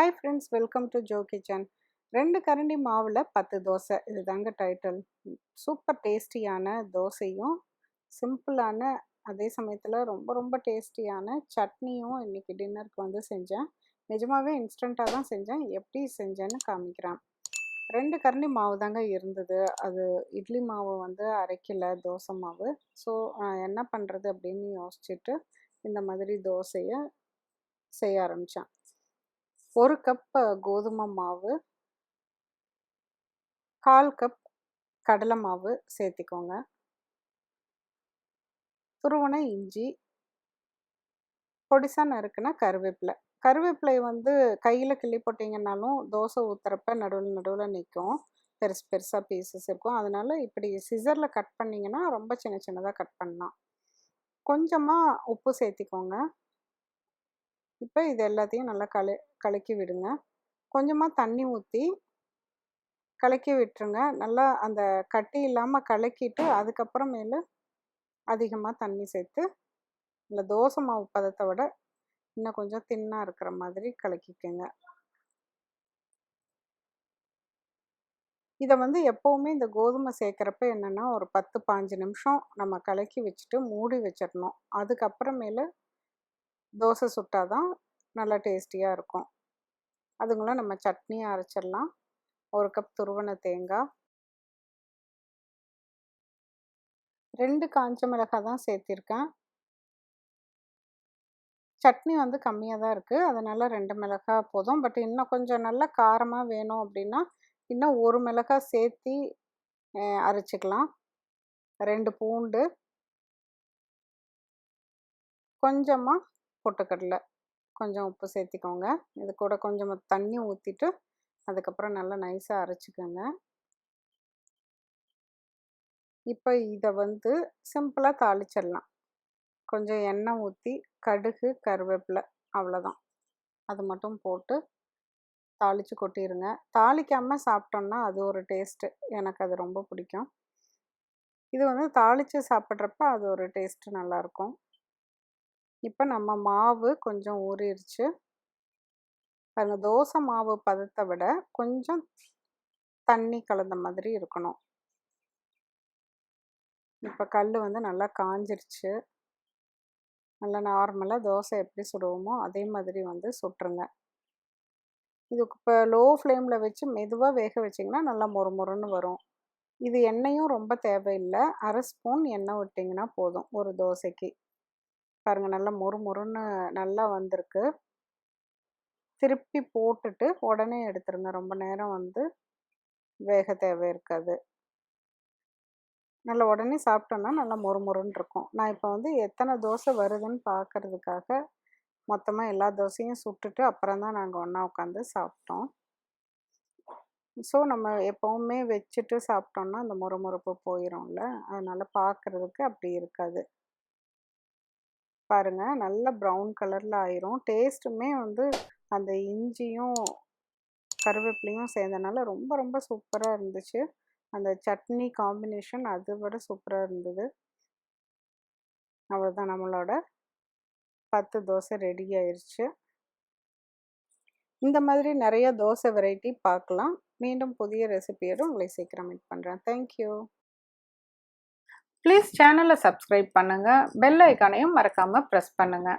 Hi friends, welcome to Jo Kitchen. 2 கரண்டி மாவுல 10 தோசை. இதுதாங்க டைட்டில். சூப்பர் டேஸ்டியான தோசையும் சிம்பிளான அதே சமயத்தில் ரொம்ப டேஸ்டியான சட்னியும் இன்னைக்கு டின்னருக்கு வந்து செஞ்சேன். நிஜமாவே இன்ஸ்டண்ட்டாக தான் செஞ்சேன். எப்படி செஞ்சேன்னு காமிக்கிறேன். 2 கரண்டி மாவு தாங்க இருந்தது. அது இட்லி மாவு வந்து அரைக்கல, தோசை மாவு. ஸோ என்ன பண்ணுறது அப்படின்னு யோசிச்சுட்டு இந்த மாதிரி தோசையை செய்ய ஆரம்பித்தேன். 1 கப் கோதுமை மாவு, 1/4 கப் கடலை மாவு சேர்த்திக்கோங்க. துருவன இஞ்சி, பொடிசா நறுக்குன கருவேப்பிலை. கருவேப்பிலை வந்து கையில் கிள்ளி போட்டிங்கன்னாலும் தோசை ஊற்றுறப்ப நடுவில் நிற்கும். பெருசாக பீசஸ் இருக்கும். அதனால இப்படி சிசரில் கட் பண்ணிங்கன்னா ரொம்ப சின்னதாக கட் பண்ணலாம். கொஞ்சமாக உப்பு சேர்த்திக்கோங்க. இப்போ இது எல்லாத்தையும் நல்லா கலக்கி விடுங்க. கொஞ்சமாக தண்ணி ஊற்றி கலக்கி விட்டுருங்க. நல்லா அந்த கட்டி இல்லாமல் கலக்கிட்டு அதுக்கப்புறமேலு அதிகமாக தண்ணி சேர்த்து இந்த தோசை மாவு பதத்தை விட இன்னும் கொஞ்சம் தின்னாக இருக்கிற மாதிரி கலக்கிக்கோங்க. இதை வந்து எப்போவுமே இந்த கோதுமை சேர்க்குறப்ப என்னென்னா ஒரு 10-15 நிமிஷம் நம்ம கலக்கி வச்சுட்டு மூடி வச்சிடணும். அதுக்கப்புறமேலு தோசை சுட்டாதான் நல்லா டேஸ்டியாக இருக்கும். அதுங்கள நம்ம சட்னி அரைச்சிடலாம். 1 கப் துருவன தேங்காய், 2 காஞ்ச மிளகாய் தான் சேர்த்திருக்கேன். சட்னி வந்து கம்மியாக தான் இருக்குது, அதனால் 2 மிளகாய் போதும். பட் இன்னும் கொஞ்சம் நல்லா காரமாக வேணும் அப்படின்னா இன்னும் 1 மிளகாய் சேர்த்தி அரைச்சிக்கலாம். 2 பூண்டு, கொஞ்சமாக பொட்டுக்கடலை, கொஞ்சம் உப்பு சேர்த்திக்கோங்க. இது கூட கொஞ்சம் தண்ணி ஊற்றிட்டு அதுக்கப்புறம் நல்லா நைஸாக அரைச்சிக்கோங்க. இப்போ இதை வந்து சிம்பிளாக தாளிச்சிடலாம். கொஞ்சம் எண்ணெய் ஊற்றி கடுகு, கருவேப்பிலை, அவ்வளோதான். அது மட்டும் போட்டு தாளித்து கொட்டிடுங்க. தாளிக்காமல் சாப்பிட்டோம்னா அது ஒரு டேஸ்ட்டு. எனக்கு அது ரொம்ப பிடிக்கும். இது வந்து தாளித்து சாப்பிட்றப்ப அது ஒரு டேஸ்ட்டு நல்லாயிருக்கும். இப்போ நம்ம மாவு கொஞ்சம் ஊறிடுச்சு. அந்த தோசை மாவு பதத்தை விட கொஞ்சம் தண்ணி கலந்த மாதிரி இருக்கணும். இப்போ கல் வந்து நல்லா காஞ்சிருச்சு. நல்லா நார்மலாக தோசை எப்படி சுடுவோமோ அதே மாதிரி வந்து சுட்டுருங்க. இதுக்கு இப்போ லோ ஃப்ளேமில் வச்சு மெதுவாக வேக வச்சிங்கன்னா நல்லா மொறுன்னு வரும். இது எண்ணெயும் ரொம்ப தேவையில்லை. 1/2 ஸ்பூன் எண்ணெய் விட்டிங்கன்னா போதும் ஒரு தோசைக்கு. பாருங்கள், நல்லா மொறுன்னு நல்லா வந்திருக்கு. திருப்பி போட்டுட்டு உடனே எடுத்துருங்க. ரொம்ப நேரம் வந்து வேக தேவை இருக்காது. நல்லா உடனே சாப்பிட்டோன்னா நல்லா மொறுன்னு இருக்கும். நான் இப்போ வந்து எத்தனை தோசை வருதுன்னு பார்க்குறதுக்காக மொத்தமாக எல்லா தோசையும் சுட்டுட்டு அப்புறம் தான் நாங்கள் ஒன்றா உட்காந்து சாப்பிட்டோம். ஸோ நம்ம எப்போவுமே வச்சுட்டு சாப்பிட்டோம்னா அந்த மொறுப்பு போயிடும்ல, அதனால் பார்க்குறதுக்கு அப்படி இருக்காது. பாருங்கள், நல்ல ப்ரௌன் கலரில் ஆயிரும். டேஸ்ட்டுமே வந்து அந்த இஞ்சியும் கருவேப்பிலையும் சேர்ந்தனால ரொம்ப சூப்பராக இருந்துச்சு. அந்த சட்னி காம்பினேஷன் அதை விட சூப்பராக இருந்தது. அவ்வளோதான், நம்மளோட 10 தோசை ரெடி ஆயிடுச்சு. இந்த மாதிரி நிறைய தோசை வெரைட்டி பார்க்கலாம். மீண்டும் புதிய ரெசிபியோடு உங்களை சீக்கிரம் மீட் பண்ணுறேன். தேங்க்யூ. ப்ளீஸ் சேனலை சப்ஸ்கிரைப் பண்ணுங்கள். பெல் ஐக்கானையும் மறக்காமல் ப்ரெஸ் பண்ணுங்கள்.